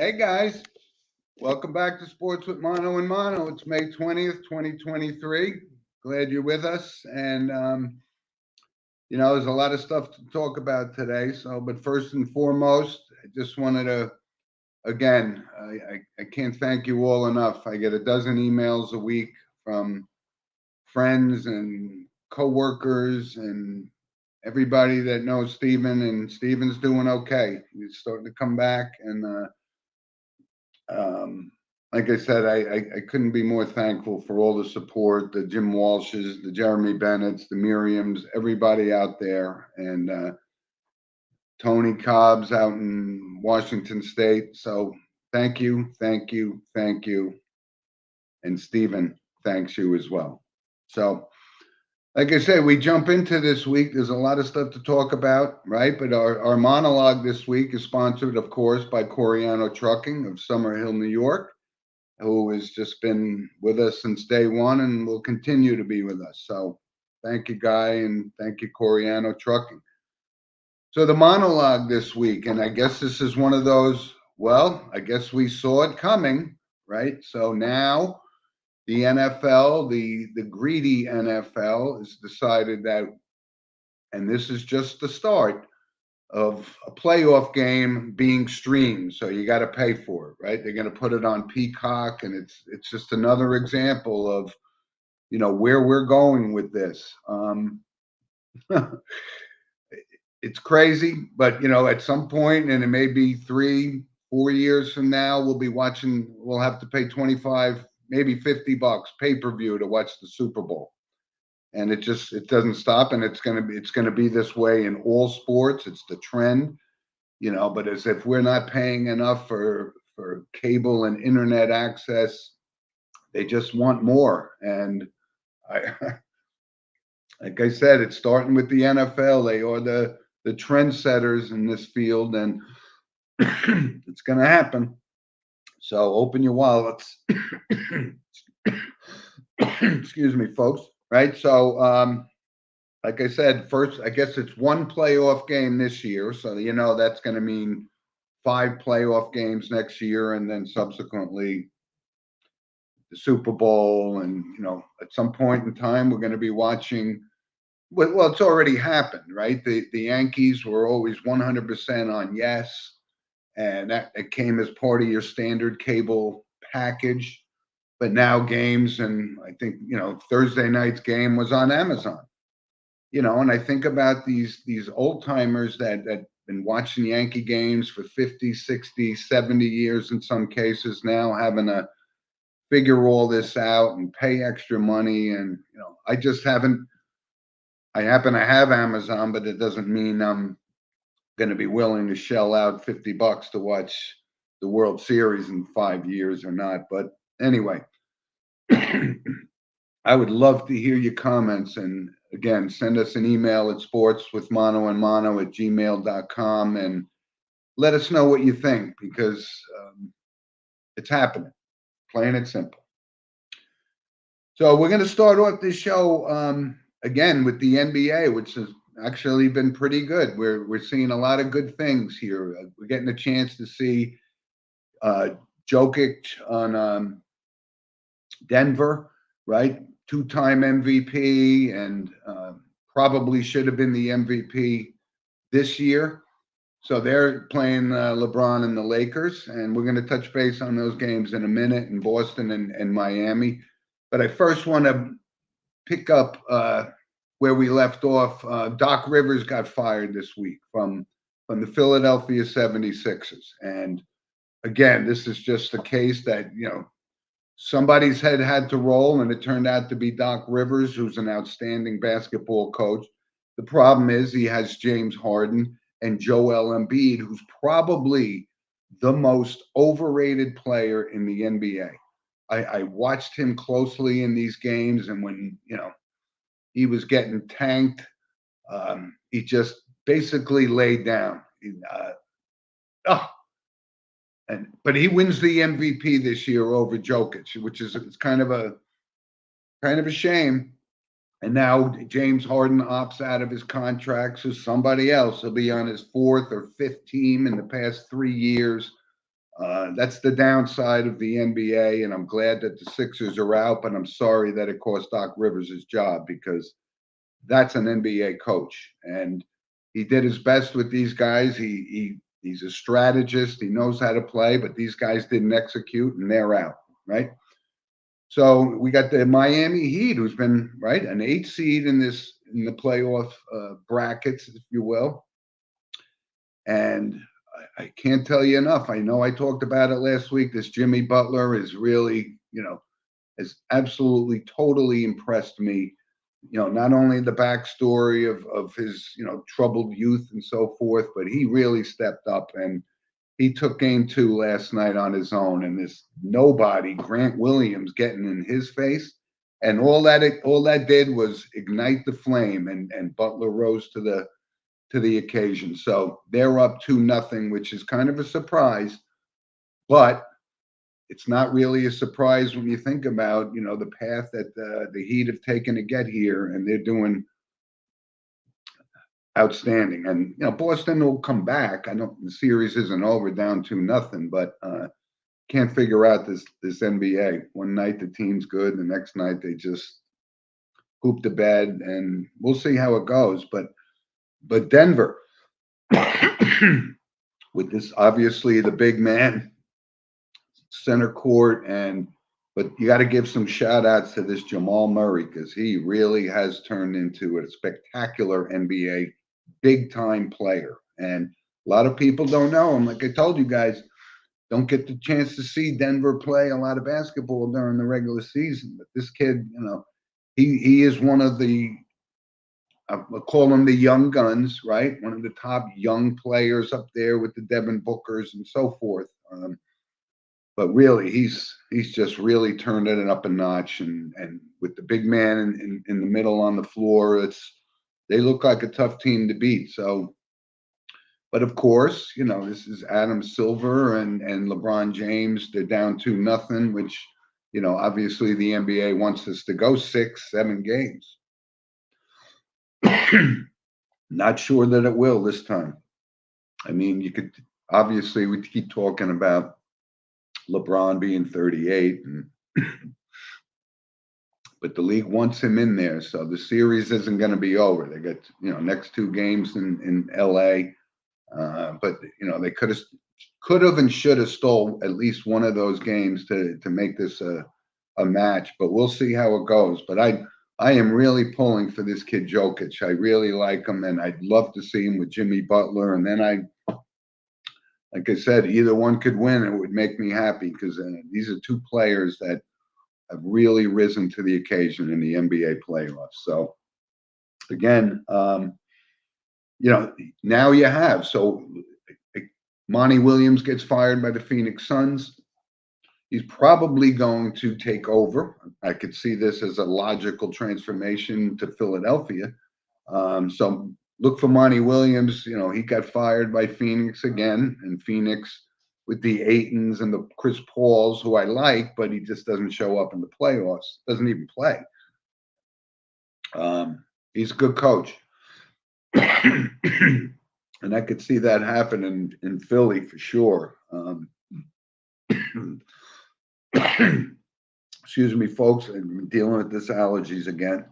Hey guys, welcome back to Sports with Mono and Mono. It's May 20th, 2023. Glad you're with us. And, there's a lot of stuff to talk about today. But first and foremost, I just wanted to, again, I can't thank you all enough. I get a dozen emails a week from friends and coworkers and everybody that knows Steven, and Steven's doing okay. He's starting to come back, and um, like I said, I couldn't be more thankful for all the support, the Jim Walshes, the Jeremy Bennetts, the Miriams, everybody out there, and Tony Cobbs out in Washington State. So thank you, thank you, thank you. And Stephen thanks you as well. So, like I said, we jump into this week. There's a lot of stuff to talk about, right? But our monologue this week is sponsored, of course, by Coriano Trucking of Summerhill, New York, who has just been with us since day one and will continue to be with us. So thank you, Guy, and thank you, Coriano Trucking. So the monologue this week, and I guess this is one of those, well, I guess we saw it coming, right? So now the NFL, the greedy NFL, has decided that, and this is just the start of a playoff game being streamed. So you got to pay for it, right? They're going to put it on Peacock, and it's just another example of where we're going with this. It's crazy, but at some point, and it may be 3-4 years from now, we'll have to pay 25, maybe $50 pay-per-view to watch the Super Bowl. And it doesn't stop, and it's gonna be this way in all sports. It's the trend, but as if we're not paying enough for cable and internet access, they just want more. And like I said, it's starting with the NFL. They are the trendsetters in this field, and it's gonna happen. So open your wallets. Excuse me, folks. Right. So, like I said, first, I guess it's one playoff game this year. So, that's going to mean 5 playoff games next year, and then subsequently the Super Bowl. And, at some point in time, we're going to be watching. Well, it's already happened, right? The Yankees were always 100% on yes. And that came as part of your standard cable package. But now games, and I think Thursday night's game was on Amazon. And I think about these old timers that been watching Yankee games for 50, 60, 70 years in some cases, now having to figure all this out and pay extra money. And I just haven't. I happen to have Amazon, but it doesn't mean I'm going to be willing to shell out $50 to watch the World Series in 5 years or not. But anyway. I would love to hear your comments, and again, send us an email at sportswithmonoandmono@gmail.com and let us know what you think, because it's happening, plain and simple. So we're going to start off this show again with the NBA, which has actually been pretty good. We're seeing a lot of good things here. We're getting a chance to see Jokic on Denver, right? 2-time MVP, and probably should have been the MVP this year. So they're playing LeBron and the Lakers, and we're going to touch base on those games in a minute in Boston and Miami. But I first want to pick up where we left off. Doc Rivers got fired this week from the Philadelphia 76ers. And again, this is just a case that, somebody's head had to roll, and it turned out to be Doc Rivers, who's an outstanding basketball coach. The problem is he has James Harden and Joel Embiid, who's probably the most overrated player in the NBA. I watched him closely in these games, and when, he was getting tanked, he just basically laid down. But he wins the MVP this year over Jokic, which is it's kind of a shame. And now James Harden opts out of his contract, so somebody else will be on his 4th or 5th team in the past 3 years. That's the downside of the NBA, and I'm glad that the Sixers are out, but I'm sorry that it cost Doc Rivers his job because that's an NBA coach, and he did his best with these guys. He's a strategist. He knows how to play, but these guys didn't execute, and they're out, right? So we got the Miami Heat, who's been right an 8 seed in the playoff brackets, if you will, and I can't tell you enough. I know I talked about it last week. This Jimmy Butler is really, has absolutely totally impressed me. Not only the backstory of his, troubled youth and so forth, but he really stepped up and he took game 2 last night on his own. And this nobody, Grant Williams, getting in his face. And all that did was ignite the flame, and Butler rose to the occasion. So they're up 2-0, which is kind of a surprise, but it's not really a surprise when you think about, the path that the Heat have taken to get here, and they're doing outstanding. And Boston will come back. I know the series isn't over, down 2-0, but can't figure out this NBA. One night the team's good, the next night they just hoop the bed, and we'll see how it goes. But Denver, with this obviously the big man center court, but you got to give some shout outs to this Jamal Murray because he really has turned into a spectacular NBA big time player. And a lot of people don't know him. Like I told you guys, don't get the chance to see Denver play a lot of basketball during the regular season. But this kid, he is one of the, I call them the young guns, right? One of the top young players up there with the Devin Bookers and so forth. But really, he's just really turned it up a notch, and with the big man in the middle on the floor, they look like a tough team to beat. So, but of course, this is Adam Silver and LeBron James. They're down 2-0, which obviously the NBA wants us to go 6, 7 games. Not sure that it will this time. I mean, we keep talking about LeBron being 38, but the league wants him in there, so the series isn't going to be over. They got next 2 games in LA, but they could have and should have stole at least one of those games to make this a match. But we'll see how it goes. But I am really pulling for this kid Jokic. I really like him, and I'd love to see him with Jimmy Butler. And then like I said, either one could win. It would make me happy because these are 2 players that have really risen to the occasion in the NBA playoffs. So again, now you have Monty Williams gets fired by the Phoenix Suns. He's probably going to take over. I could see this as a logical transformation to Philadelphia. So look for Monty Williams. He got fired by Phoenix again, and Phoenix with the Aytons and the Chris Pauls, who I like, but he just doesn't show up in the playoffs, doesn't even play. He's a good coach. And I could see that happen in Philly for sure. Excuse me, folks. I'm dealing with this allergies again.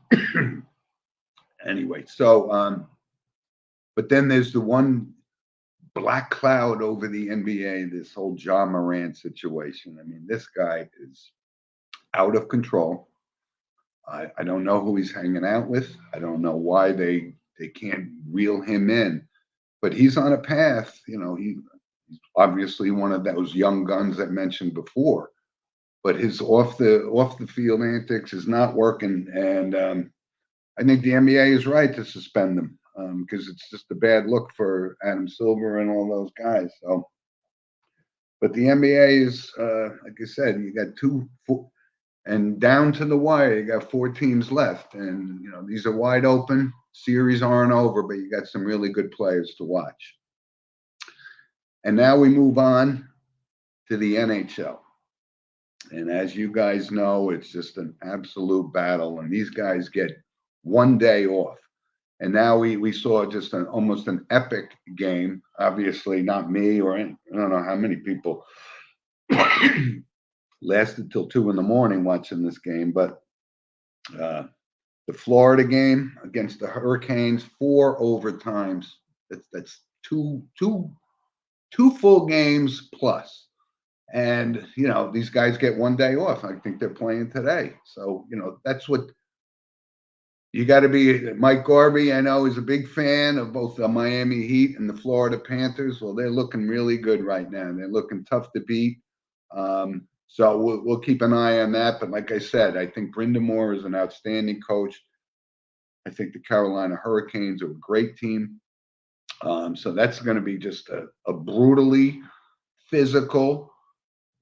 Anyway, so but then there's the one black cloud over the NBA, this whole Ja Morant situation. I mean, this guy is out of control. I don't know who he's hanging out with. I don't know why they can't reel him in, but he's on a path. He's obviously one of those young guns I mentioned before, but his off the field antics is not working, and I think the NBA is right to suspend them because it's just a bad look for Adam Silver and all those guys. So, but the NBA is, like I said, you got 4, and down to the wire, you got 4 teams left, and these are wide open. Series aren't over, but you got some really good players to watch. And now we move on to the NHL. And as you guys know, it's just an absolute battle, and these guys get one day off. And now we saw just almost an epic game. Obviously, not me or I don't know how many people lasted till 2 in the morning watching this game, but uh, the Florida game against the Hurricanes, 4 overtimes. That's two full games plus. And these guys get one day off. I think they're playing today. So that's what you got to be. Mike Garvey, I know, is a big fan of both the Miami Heat and the Florida Panthers. Well, they're looking really good right now. They're looking tough to beat. So we'll keep an eye on that. But like I said, I think Brind'Amour is an outstanding coach. I think the Carolina Hurricanes are a great team. So that's going to be just a brutally physical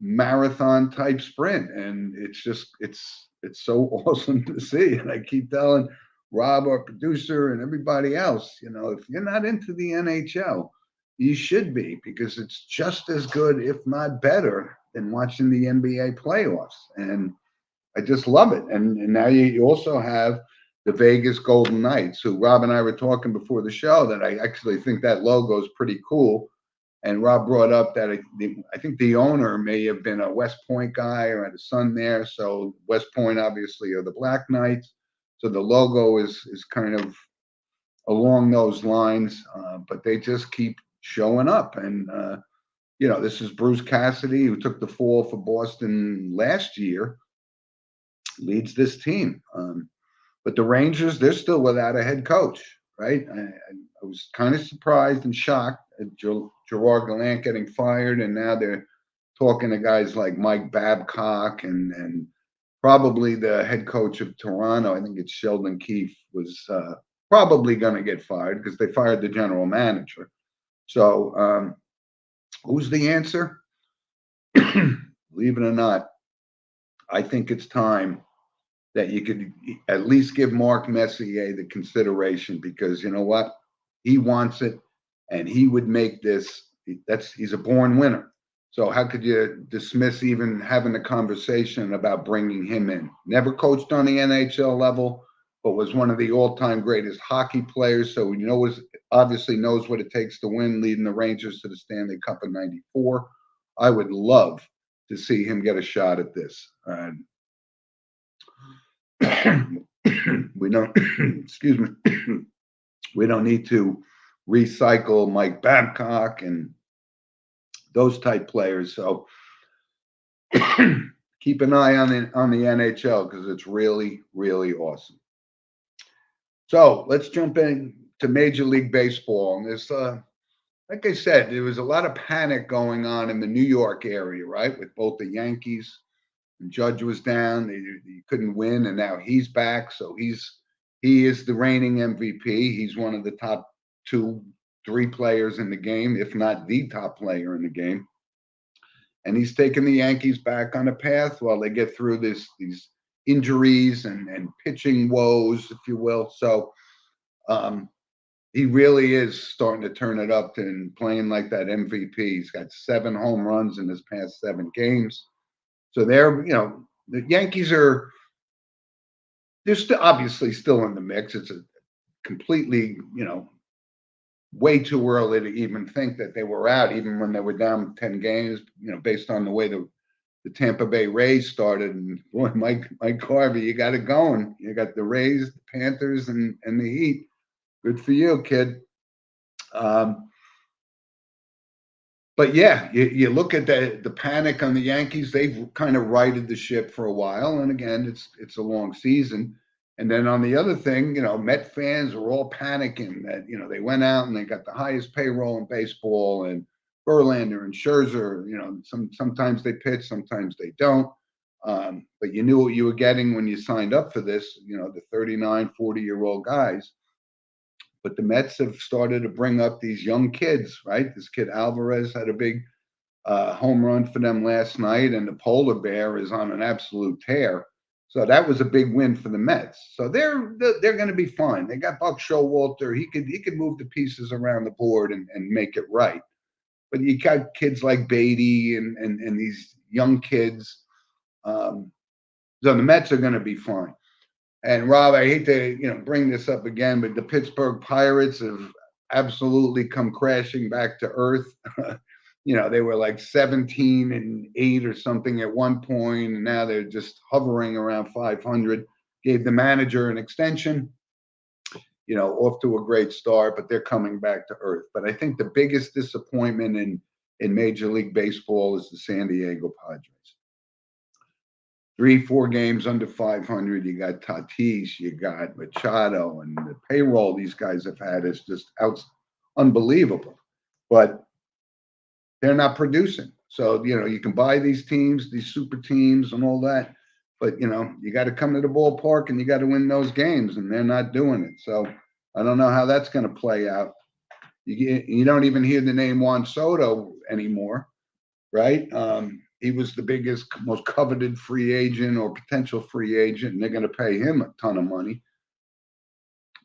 marathon type sprint. And it's so awesome to see. And I keep telling Rob, our producer, and everybody else, if you're not into the NHL, you should be, because it's just as good, if not better, than watching the NBA playoffs. And I just love it. And now you also have the Vegas Golden Knights, who Rob and I were talking before the show, that I actually think that logo is pretty cool. And Rob brought up that I think the owner may have been a West Point guy or had a son there. So West Point obviously are the Black Knights. So the logo is kind of along those lines, but they just keep showing up. And this is Bruce Cassidy, who took the fall for Boston last year, leads this team. But the Rangers, they're still without a head coach, right? I was kind of surprised and shocked at Gerard Gallant getting fired, and now they're talking to guys like Mike Babcock and probably the head coach of Toronto. I think it's Sheldon Keefe was probably going to get fired because they fired the general manager. So who's the answer? Believe it or not, I think it's time that you could at least give Mark Messier the consideration, because you know what? He wants it, and he would make this. He's a born winner. So how could you dismiss even having a conversation about bringing him in? Never coached on the NHL level, but was one of the all-time greatest hockey players. So obviously knows what it takes to win, leading the Rangers to the Stanley Cup in '94. I would love to see him get a shot at this. We don't, excuse me, we don't need to recycle Mike Babcock and those type players. So keep an eye on the NHL, because it's really, really awesome. So let's jump in to Major League Baseball. And there's, like I said, there was a lot of panic going on in the New York area, right? With both the Yankees. Judge was down; he couldn't win, and now he's back. So he is the reigning MVP. He's one of the top 2-3 players in the game, if not the top player in the game. And he's taking the Yankees back on a path while they get through these injuries and pitching woes, if you will. So he really is starting to turn it up and playing like that MVP. He's got 7 home runs in his past 7 games. So the Yankees they're still obviously still in the mix. It's a completely, way too early to even think that they were out, even when they were down 10 games, based on the way the Tampa Bay Rays started. And boy, Mike Garvey, you got it going. You got the Rays, the Panthers, and the Heat. Good for you, kid. But yeah, you look at the panic on the Yankees. They've kind of righted the ship for a while, and again, it's a long season. And then on the other thing, Met fans are all panicking that they went out and they got the highest payroll in baseball, and Verlander and Scherzer. Sometimes they pitch, sometimes they don't. But you knew what you were getting when you signed up for this. The 39, 40-year-old guys. But the Mets have started to bring up these young kids, right? This kid Alvarez had a big home run for them last night, and the polar bear is on an absolute tear. So that was a big win for the Mets. So they're going to be fine. They got Buck Showalter. He could move the pieces around the board and make it right. But you got kids like Beatty and these young kids. So the Mets are going to be fine. And Rob, I hate to bring this up again, but the Pittsburgh Pirates have absolutely come crashing back to earth. They were like 17-8 or something at one point, and now they're just hovering around 500. Gave the manager an extension, off to a great start, but they're coming back to earth. But I think the biggest disappointment in Major League Baseball is the San Diego Padres. 3-4 games under 500. You got Tatis, you got Machado, and the payroll these guys have had is just unbelievable. But they're not producing. So, you can buy these teams, these super teams and all that, but you got to come to the ballpark and you got to win those games, and they're not doing it. So I don't know how that's going to play out. You don't even hear the name Juan Soto anymore, right? He was the biggest, most coveted free agent or potential free agent, and they're going to pay him a ton of money.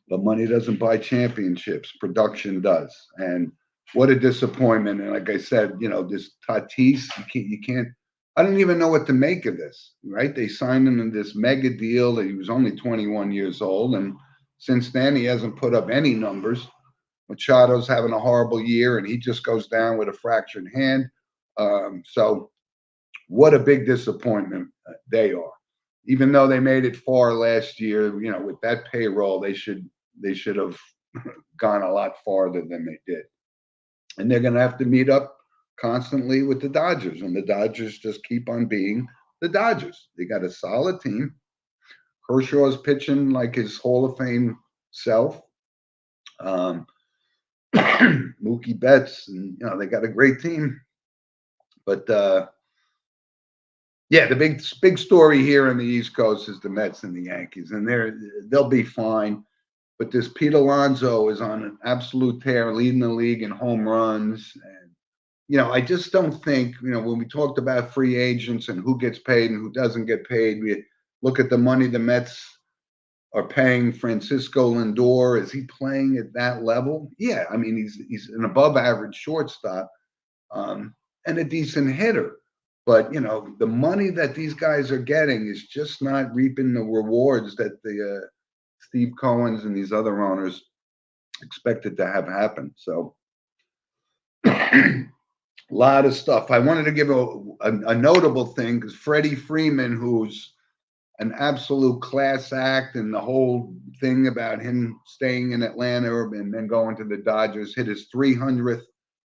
But money doesn't buy championships. Production does. And what a disappointment. And like I said, this Tatis, you can't, I don't even know what to make of this, right? They signed him in this mega deal that he was only 21 years old. And since then, he hasn't put up any numbers. Machado's having a horrible year, and he just goes down with a fractured hand. So what a big disappointment they are. Even though they made it far last year, with that payroll, they should have gone a lot farther than they did. And they're going to have to meet up constantly with the Dodgers, and the Dodgers just keep on being the Dodgers. They got a solid team. Kershaw's pitching like his Hall of Fame self. Mookie Betts, and they got a great team. But yeah, the big story here on the East Coast is the Mets and the Yankees, and they'll be fine. But this Pete Alonso is on an absolute tear, leading the league in home runs. And I just don't think, when we talked about free agents and who gets paid and who doesn't get paid, we look at the money the Mets are paying Francisco Lindor. Is he playing at that level? Yeah, I mean, he's an above average shortstop, and a decent hitter. But the money that these guys are getting is just not reaping the rewards that the Steve Cohen's and these other owners expected to have happen. So a lot of stuff. I wanted to give a notable thing, because Freddie Freeman, who's an absolute class act, and the whole thing about him staying in Atlanta and then going to the Dodgers, hit his 300th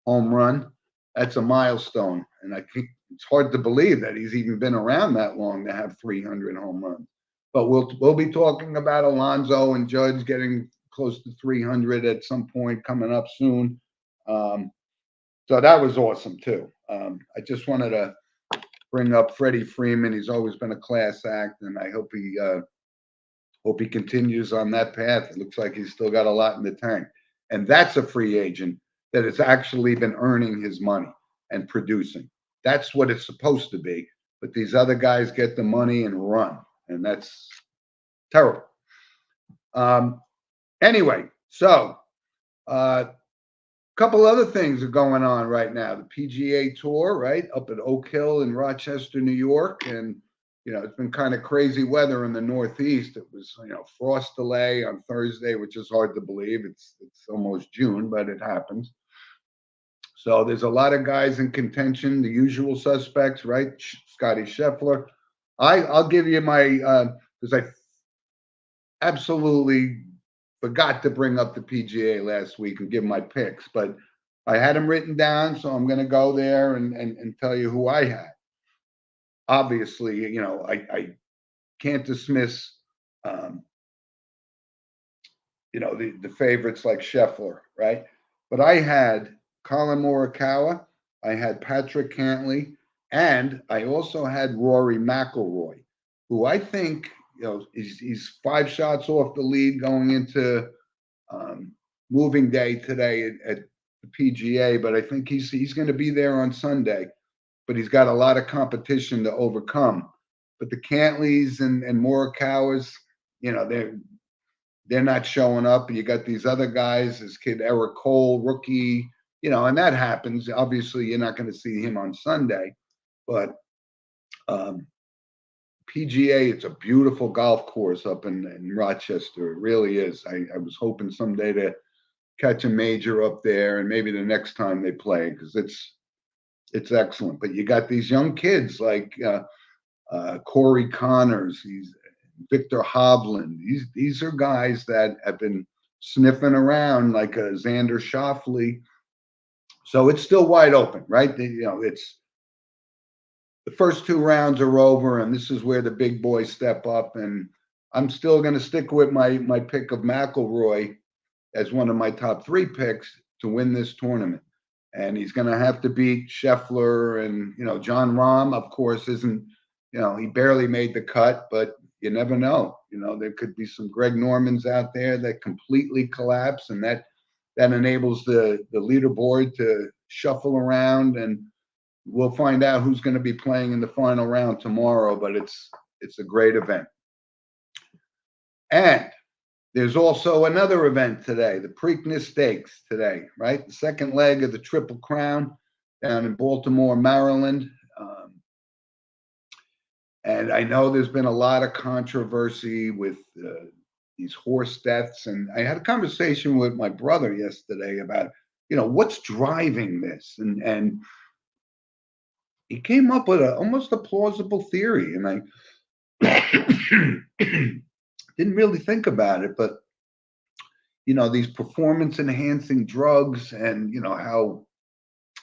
home run. That's a milestone. And I think it's hard to believe that he's even been around that long to have 300 home runs. But we'll be talking about Alonso and Judge getting close to 300 at some point coming up soon. So that was awesome too. I just wanted to bring up Freddie Freeman. He's always been a class act, and I hope he continues on that path. It looks like he's still got a lot in the tank. And that's a free agent that has actually been earning his money and producing. That's what it's supposed to be. But these other guys get the money and run, and that's terrible. Anyway, so a couple other things are going on right now. The PGA Tour, right, up at Oak Hill in Rochester, New York, and it's been kind of crazy weather in the Northeast. It was, frost delay on Thursday, which is hard to believe. It's almost June, but it happens. So there's a lot of guys in contention, the usual suspects, right? Scotty Scheffler. I'll give you my, because I absolutely forgot to bring up the PGA last week and give my picks, but I had them written down, so I'm going to go there and tell you who I had. Obviously, I can't dismiss, the favorites like Scheffler, right? But I had Colin Morikawa, I had Patrick Cantlay, and I also had Rory McIlroy, who I think, he's 5 shots off the lead going into moving day today at the PGA, but I think he's going to be there on Sunday. But he's got a lot of competition to overcome. But the Cantlays and Morikawas, they're not showing up. You got these other guys, this kid Eric Cole, rookie, and that happens. Obviously, you're not going to see him on Sunday, but PGA, it's a beautiful golf course up in Rochester. It really is. I was hoping someday to catch a major up there, and maybe the next time they play, because it's excellent. But you got these young kids like Corey Connors, he's Victor Hovland. These are guys that have been sniffing around like a Xander Schauffele. So it's still wide open, right? It's the first two rounds are over, and this is where the big boys step up. And I'm still going to stick with my pick of McIlroy as one of my top three picks to win this tournament. And he's going to have to beat Scheffler and, Jon Rahm, of course, isn't, he barely made the cut, but you never know. There could be some Greg Normans out there that completely collapse, and that enables the leaderboard to shuffle around, and we'll find out who's going to be playing in the final round tomorrow, but it's a great event. And there's also another event today, the Preakness Stakes today, right? The second leg of the Triple Crown down in Baltimore, Maryland. And I know there's been a lot of controversy with these horse deaths. And I had a conversation with my brother yesterday about, what's driving this? And he came up with almost a plausible theory. And I didn't really think about it, but these performance enhancing drugs and how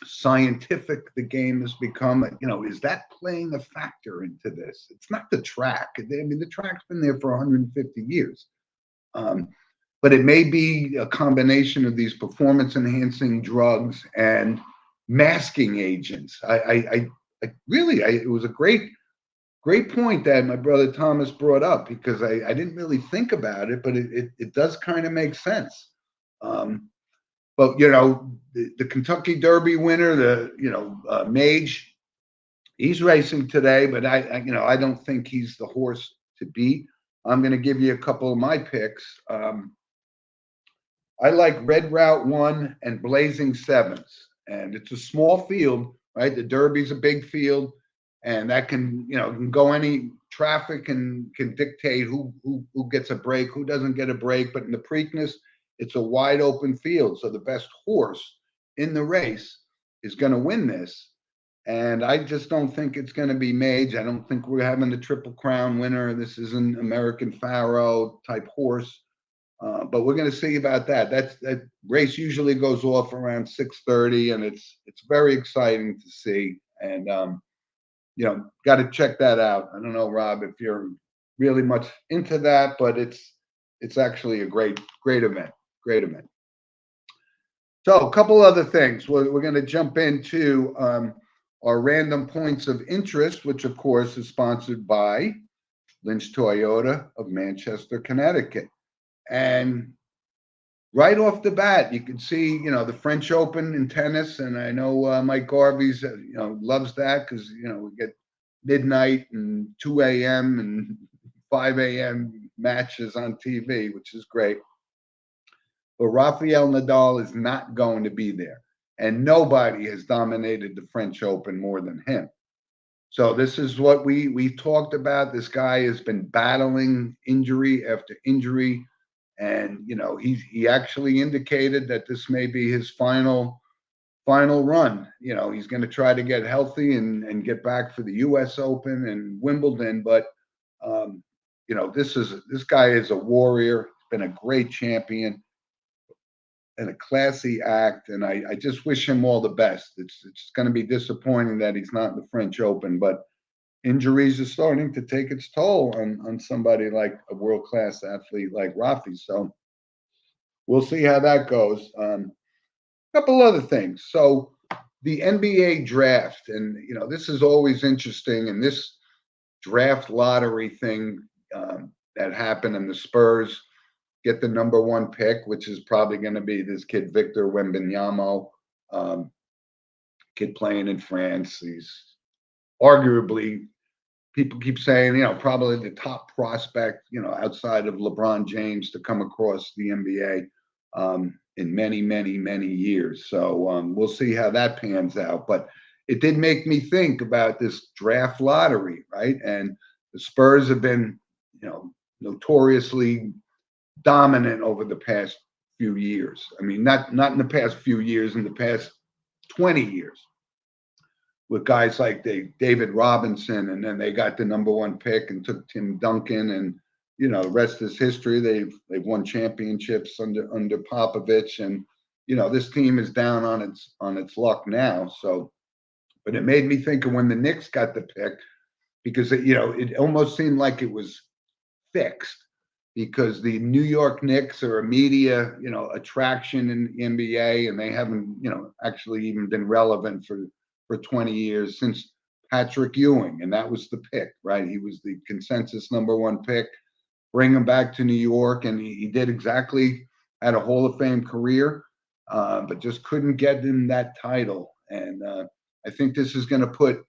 scientific the game has become, is that playing a factor into this? It's not the track. I mean, the track's been there for 150 years. But it may be a combination of these performance enhancing drugs and masking agents. It was a great point that my brother Thomas brought up, because I didn't really think about it, but it does kind of make sense. But the Kentucky Derby winner, Mage, he's racing today, but I don't think he's the horse to beat. I'm going to give you a couple of my picks. I like Red Route 1 and Blazing Sevens, and it's a small field, right? The Derby's a big field, and that can go any traffic and can dictate who gets a break, who doesn't get a break. But in the Preakness, it's a wide open field, so the best horse in the race is going to win this. And I just don't think it's going to be Mage. I don't think we're having the Triple Crown winner. This is an American Pharaoh type horse. But we're going to see about that. That race usually goes off around 6:30, and it's very exciting to see. And got to check that out. I don't know, Rob, if you're really much into that, but it's actually a great event. Great event. So a couple other things. We're going to jump into our random points of interest, which of course is sponsored by Lynch Toyota of Manchester, Connecticut. And right off the bat, you can see, the French Open in tennis, and I know Mike Garvey's, loves that, because we get midnight and 2 a.m. and 5 a.m. matches on TV, which is great. But Rafael Nadal is not going to be there, and nobody has dominated the French Open more than him. So this is what we talked about. This guy has been battling injury after injury. And, he actually indicated that this may be his final run. He's going to try to get healthy and get back for the U.S. Open and Wimbledon. But, this guy is a warrior. He's been a great champion and a classy act. And I just wish him all the best. It's going to be disappointing that he's not in the French Open, but injuries are starting to take its toll on somebody like a world-class athlete like Rafi. So we'll see how that goes. A couple other things. So the NBA draft, and this is always interesting, and this draft lottery thing that happened, and the Spurs get the number one pick, which is probably going to be this kid Victor Wembanyama, kid playing in France. He's arguably, people keep saying, probably the top prospect, outside of LeBron James to come across the NBA in many, many, many years. So we'll see how that pans out. But it did make me think about this draft lottery, right? And The Spurs have been, notoriously dominant over the past few years. I mean, not in the past few years, in the past 20 years, with guys like David Robinson, and then they got the number one pick and took Tim Duncan, and the rest is history. They've won championships under Popovich, and this team is down on its luck now. So, but it made me think of when the Knicks got the pick, because it almost seemed like it was fixed, because the New York Knicks are a media attraction in the NBA, and they haven't actually even been relevant for 20 years, since Patrick Ewing, and that was the pick, right? He was the consensus number one pick. Bring him back to New York, and he did exactly, had a Hall of Fame career, but just couldn't get him that title. And I think this is going to put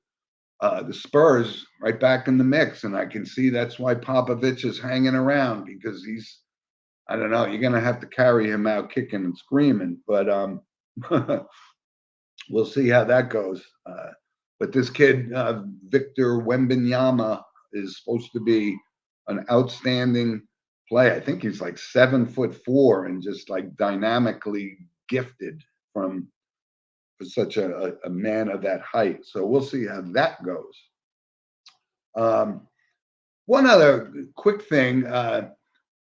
the Spurs right back in the mix, and I can see that's why Popovich is hanging around, because I don't know, you're going to have to carry him out kicking and screaming, but we'll see how that goes. But this kid, Victor Wembanyama, is supposed to be an outstanding player. I think he's like 7'4" and just like dynamically gifted for such a man of that height. So we'll see how that goes. One other quick thing.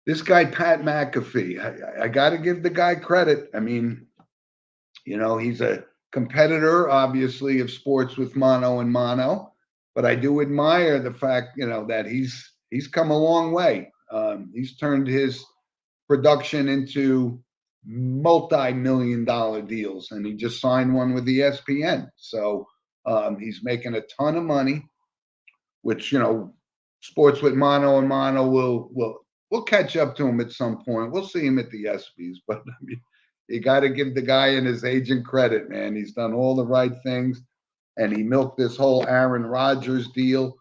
This guy, Pat McAfee, I got to give the guy credit. I mean, he's a competitor, obviously, of Sports with Mano and Mano, but I do admire the fact, that he's come a long way. He's turned his production into multi-million-dollar deals, and he just signed one with ESPN. So he's making a ton of money, which Sports with Mano and Mano will catch up to him at some point. We'll see him at the ESPYs, but I mean, you got to give the guy and his agent credit, man. He's done all the right things, and he milked this whole Aaron Rodgers deal,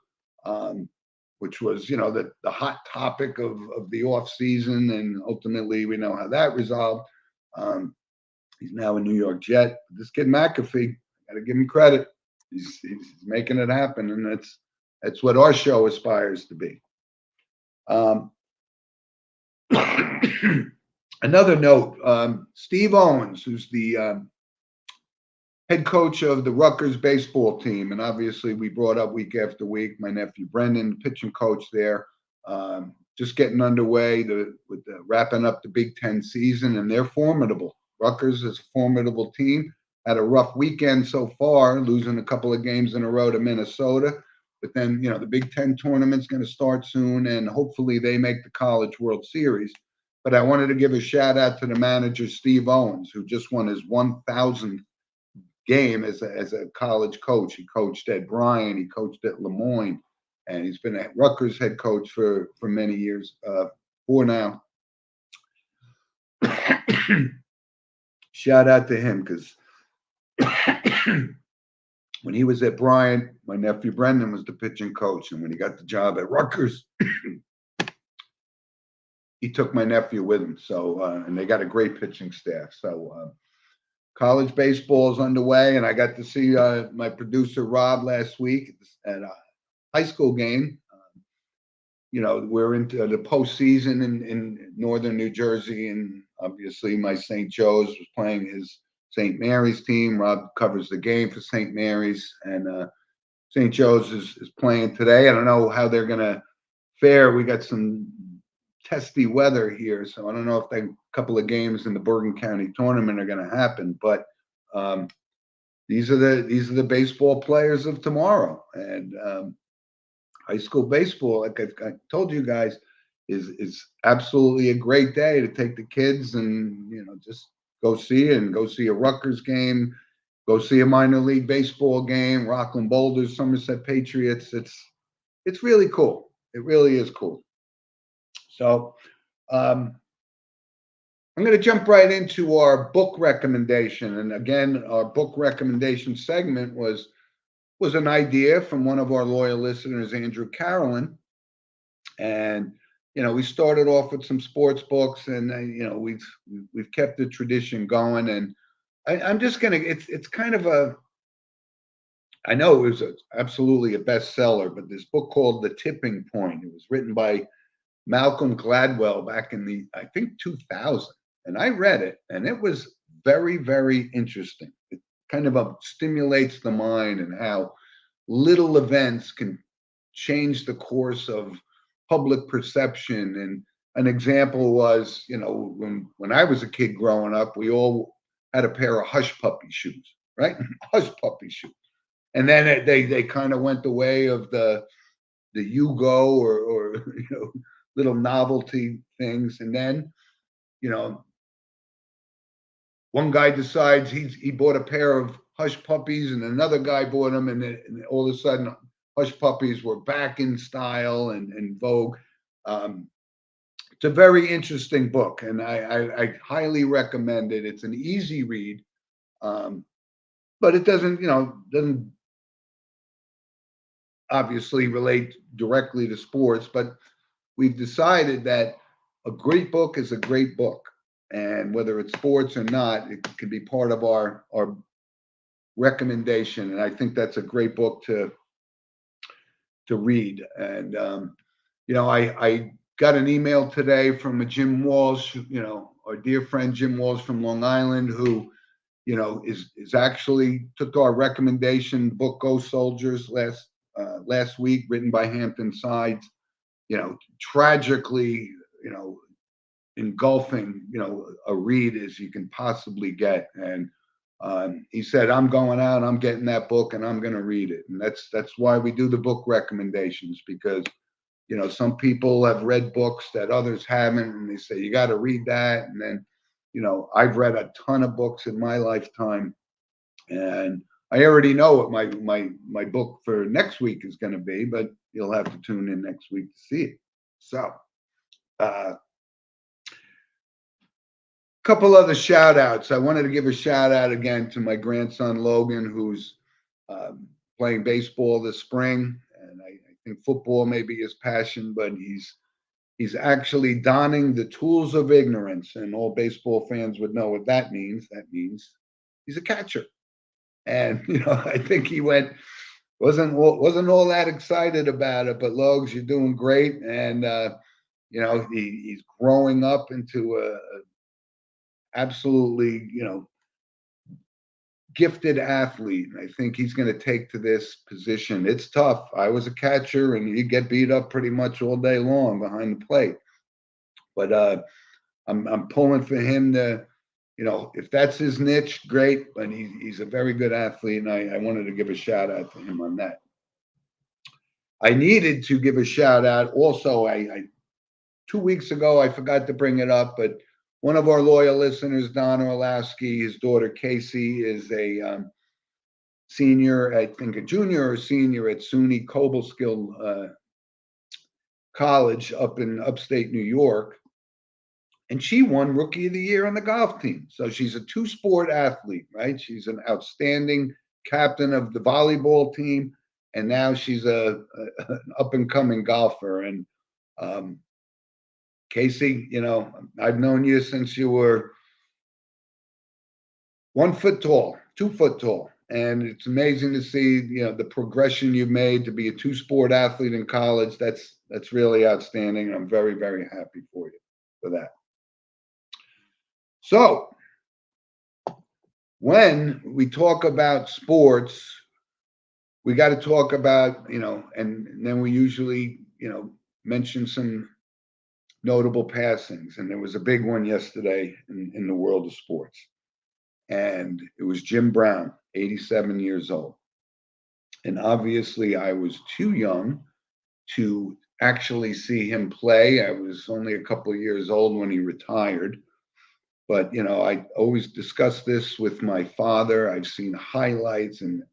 which was, the hot topic of the off season, and ultimately we know how that resolved. He's now a New York Jet. This kid McAfee, got to give him credit. He's making it happen, and that's what our show aspires to be. Another note, Steve Owens, who's the head coach of the Rutgers baseball team, and obviously we brought up week after week my nephew Brendan, pitching coach there, just getting underway with wrapping up the Big Ten season, and they're formidable. Rutgers is a formidable team. Had a rough weekend so far, losing a couple of games in a row to Minnesota. But then, the Big Ten tournament's going to start soon, and hopefully they make the College World Series. But I wanted to give a shout out to the manager, Steve Owens, who just won his 1,000th game as a college coach. He coached at Bryant, he coached at Lemoyne, and he's been a Rutgers head coach for many years, 4 now. Shout out to him, because when he was at Bryant, my nephew Brendan was the pitching coach, and when he got the job at Rutgers, he took my nephew with him. So, and they got a great pitching staff. So, college baseball is underway, and I got to see my producer Rob last week at a high school game. We're into the postseason in northern New Jersey, and obviously my St. Joe's was playing his St. Mary's team. Rob covers the game for St. Mary's, and St. Joe's is playing today. I don't know how they're going to fare. We got some testy weather here, so I don't know if a couple of games in the Bergen County tournament are going to happen. But these are the baseball players of tomorrow, and high school baseball, like I told you guys, is absolutely a great day to take the kids and just go see it, and go see a Rutgers game, go see a minor league baseball game, Rockland Boulders, Somerset Patriots. It's really cool. It really is cool. So I'm going to jump right into our book recommendation. And again, our book recommendation segment was an idea from one of our loyal listeners, Andrew Carolyn. And we started off with some sports books, and we've kept the tradition going. And I'm just gonna. It's kind of I know it was absolutely a bestseller, but this book called The Tipping Point. It was written by Malcolm Gladwell back in the, I think, 2000. And I read it, and it was very, very interesting. It kind of stimulates the mind and how little events can change the course of public perception. And an example was, when I was a kid growing up, we all had a pair of hush puppy shoes, right? Hush puppy shoes. And then they kind of went the way of the Yugo or little novelty things. And then, you know, one guy decides he bought a pair of hush puppies, and another guy bought them, and all of a sudden, hush puppies were back in style and vogue. It's a very interesting book, and I highly recommend it. It's an easy read, but it doesn't obviously relate directly to sports. But we've decided that a great book is a great book, and whether it's sports or not, it can be part of our recommendation. And I think that's a great book to read. And I got an email today from a Jim Walsh, our dear friend Jim Walsh from Long Island, who is actually took our recommendation book Go Soldiers last week, written by Hampton Sides. Tragically, engulfing, a read as you can possibly get. And he said, I'm going out, I'm getting that book, and I'm going to read it. And that's why we do the book recommendations, because some people have read books that others haven't, and they say you got to read that. And then I've read a ton of books in my lifetime, and I already know what my book for next week is going to be, but you'll have to tune in next week to see it. So couple other shout outs. I wanted to give a shout out again to my grandson Logan, who's playing baseball this spring, and I think football may be his passion, but he's actually donning the tools of ignorance, and all baseball fans would know what that means. That means he's a catcher, and I think he wasn't all that excited about it, but Logs, you're doing great, and he's growing up into a absolutely, gifted athlete. I think he's going to take to this position. It's tough. I was a catcher, and you get beat up pretty much all day long behind the plate. But I'm pulling for him to, if that's his niche, great. But he's a very good athlete, and I wanted to give a shout out to him on that. I needed to give a shout out also. I 2 weeks ago, I forgot to bring it up, but one of our loyal listeners, Don Orlowski, his daughter Casey, is a senior, I think a junior or senior at SUNY Cobleskill College up in upstate New York. And she won Rookie of the Year on the golf team. So she's a two-sport athlete, right? She's an outstanding captain of the volleyball team, and now she's an up-and-coming golfer. And Casey, I've known you since you were 1 foot tall, 2 foot tall. And it's amazing to see, the progression you've made to be a two-sport athlete in college. That's really outstanding. And I'm very, very happy for you for that. So when we talk about sports, we got to talk about, and then we usually, mention some notable passings. And there was a big one yesterday in the world of sports. And it was Jim Brown, 87 years old. And obviously I was too young to actually see him play. I was only a couple of years old when he retired. But, I always discuss this with my father. I've seen highlights and,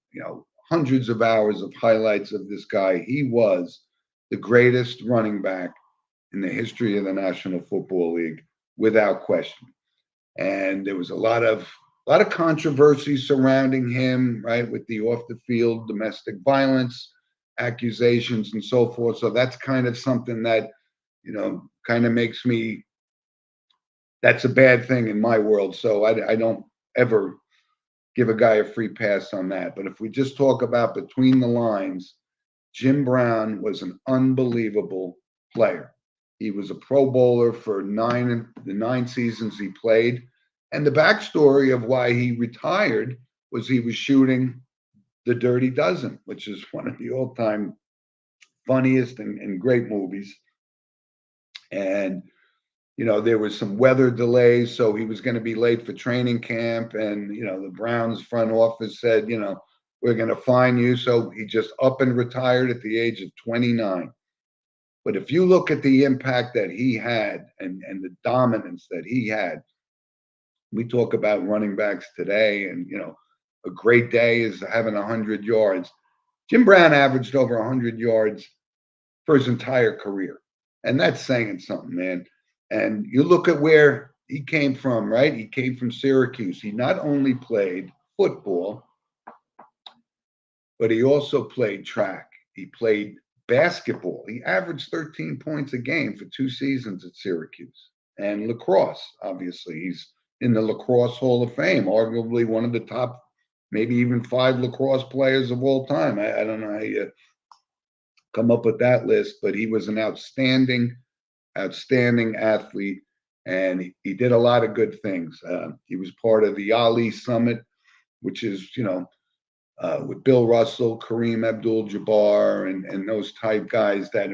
hundreds of hours of highlights of this guy. He was the greatest running back in the history of the National Football League, without question. And there was a lot of controversy surrounding him, right, with the off the field domestic violence accusations and so forth. So that's kind of something that, kind of makes me, that's a bad thing in my world. So I don't ever give a guy a free pass on that. But if we just talk about between the lines, Jim Brown was an unbelievable player. He was a Pro Bowler for the 9 seasons he played. And the backstory of why he retired was he was shooting The Dirty Dozen, which is one of the all-time funniest and great movies. And there was some weather delays, so he was going to be late for training camp. And the Browns front office said, we're going to fine you. So he just up and retired at the age of 29. But if you look at the impact that he had and the dominance that he had, we talk about running backs today, and a great day is having 100 yards. Jim Brown averaged over 100 yards for his entire career, and that's saying something, man. And you look at where he came from, right? He came from Syracuse. He not only played football, but he also played track. He played basketball. He averaged 13 points a game for 2 seasons at Syracuse. And lacrosse, obviously. He's in the Lacrosse Hall of Fame, arguably one of the top, maybe even 5 lacrosse players of all time. I don't know how you come up with that list, but he was an outstanding athlete, and he did a lot of good things. He was part of the Ali Summit, which is, with Bill Russell, Kareem Abdul-Jabbar, and those type guys that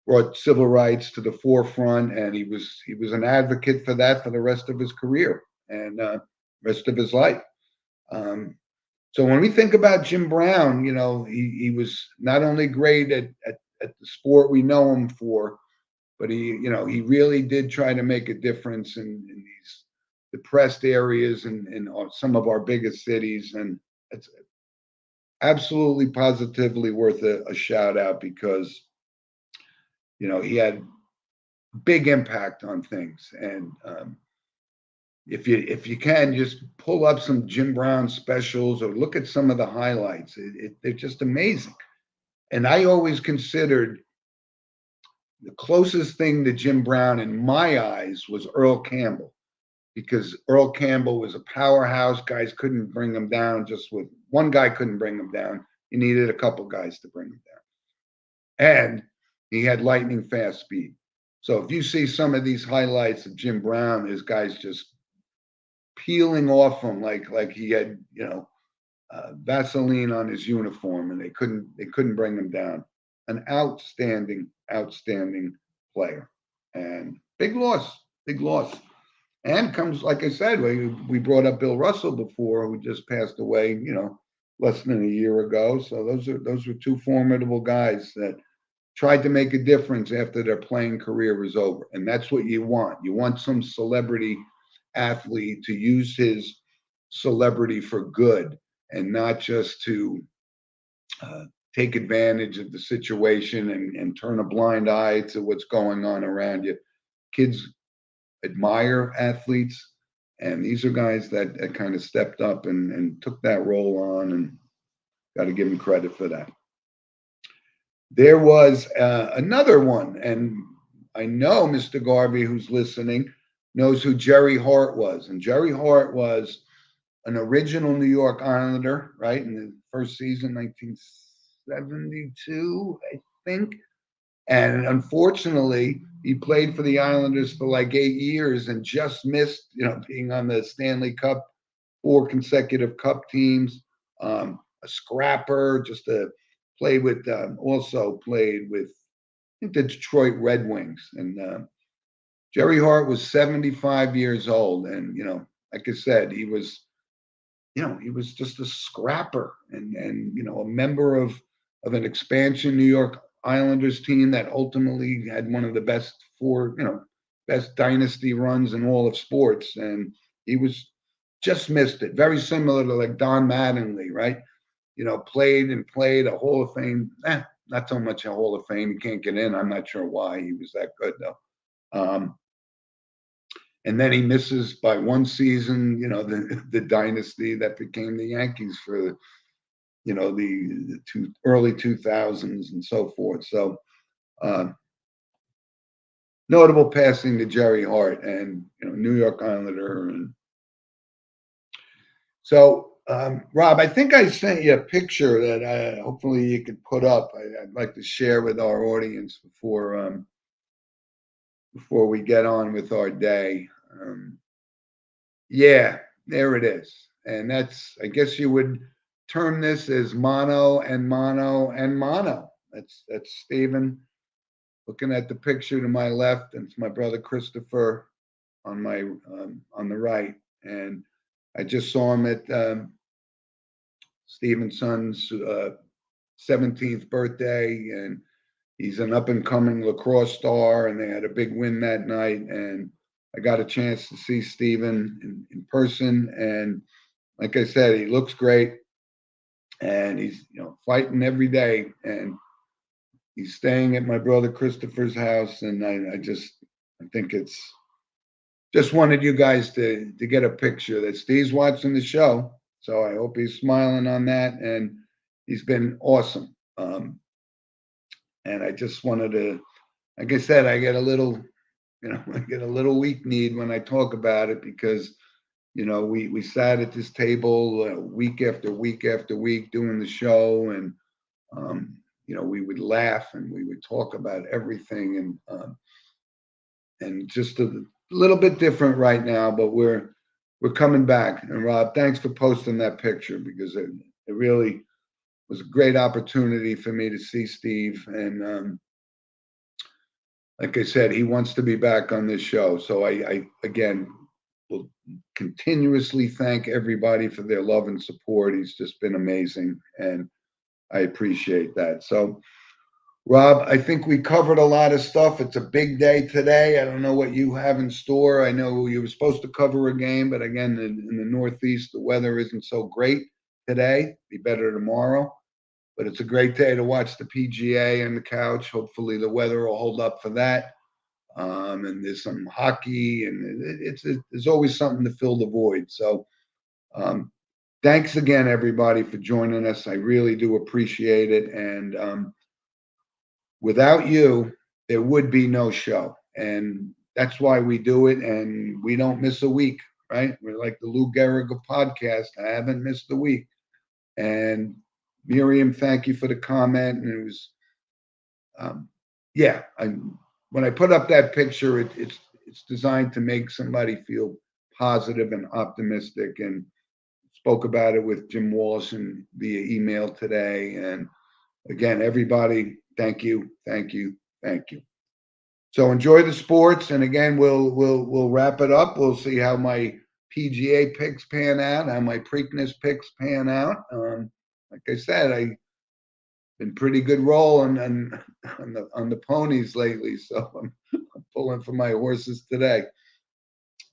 brought civil rights to the forefront. And he was an advocate for that for the rest of his career and rest of his life. So when we think about Jim Brown, he was not only great at the sport we know him for, but he really did try to make a difference in these depressed areas in some of our biggest cities. And it's absolutely positively worth a shout out, because he had big impact on things. And if you can, just pull up some Jim Brown specials or look at some of the highlights. They're just amazing. And I always considered the closest thing to Jim Brown in my eyes was Earl Campbell, because Earl Campbell was a powerhouse. Guys couldn't bring him down. Just with one guy couldn't bring him down. You needed a couple guys to bring him down. And he had lightning fast speed. So if you see some of these highlights of Jim Brown, his guys just peeling off him like he had, Vaseline on his uniform, and they couldn't bring him down. An outstanding player, and big loss. And comes, like I said, we brought up Bill Russell before, who just passed away, less than a year ago. So those were 2 formidable guys that tried to make a difference after their playing career was over. And that's what you want. You want some celebrity athlete to use his celebrity for good, and not just to take advantage of the situation and turn a blind eye to what's going on around you. Kids admire athletes, and these are guys that kind of stepped up and took that role on, and got to give them credit for that. There was another one, and I know Mr. Garvey, who's listening, knows who Jerry Hart was. And Jerry Hart was an original New York Islander, right, in the first season, 1972, I think. And unfortunately, he played for the Islanders for like 8 years and just missed, being on the Stanley Cup, 4 consecutive Cup teams. A scrapper, also played with, I think, the Detroit Red Wings. And Jerry Hart was 75 years old, and like I said, he was just a scrapper and a member of an expansion New York Islanders team that ultimately had one of the best dynasty runs in all of sports. And he was just missed it. Very similar to like Don Mattingly, right? Played a Hall of Fame. Not so much a Hall of Fame. He can't get in. I'm not sure why he was that good though. And then he misses by 1 season, the dynasty that became the Yankees for, the early 2000s and so forth. So notable passing to Jerry Hart, and New York Islander. And so Rob, I think I sent you a picture that hopefully you could put up. I'd like to share with our audience before we get on with our day. Um, yeah, there it is, and that's, I guess you would term this as mono and mono and mono. That's Stephen looking at the picture to my left, and it's my brother Christopher on my on the right, and I just saw him at Stephen's son's 17th birthday, and he's an up and coming lacrosse star, and they had a big win that night. And I got a chance to see Stephen in person, and like I said, he looks great, and he's fighting every day, and he's staying at my brother Christopher's house, and I think it's just wanted you guys to get a picture that Steve's watching the show, so I hope he's smiling on that, and he's been awesome. And I just wanted to, like I said, I get a little, I get a little weak kneed when I talk about it because, we sat at this table week after week after week doing the show, and we would laugh and we would talk about everything, and just a little bit different right now, but we're coming back. And Rob, thanks for posting that picture because it really was a great opportunity for me to see Steve. And like I said, he wants to be back on this show. So I again will continuously thank everybody for their love and support. He's just been amazing, and I appreciate that. So, Rob, I think we covered a lot of stuff. It's a big day today. I don't know what you have in store. I know you were supposed to cover a game, but again, in the Northeast, the weather isn't so great today. Be better tomorrow. But it's a great day to watch the PGA on the couch. Hopefully, the weather will hold up for that. And there's some hockey, and there's always something to fill the void. So, thanks again, everybody, for joining us. I really do appreciate it. And without you, there would be no show. And that's why we do it. And we don't miss a week, right? We're like the Lou Gehrig podcast. I haven't missed a week. And Miriam, thank you for the comment. And it was, yeah, when I put up that picture, it's designed to make somebody feel positive and optimistic. And spoke about it with Jim Walsh and via email today. And again, everybody, thank you, thank you, thank you. So enjoy the sports, and again, we'll wrap it up. We'll see how my PGA picks pan out, how my Preakness picks pan out. Like I said, I been pretty good roll on the ponies lately, so I'm pulling for my horses today.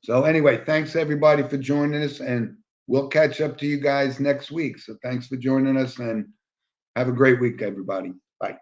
So anyway, thanks everybody for joining us, and we'll catch up to you guys next week. So thanks for joining us, and have a great week, everybody. Bye.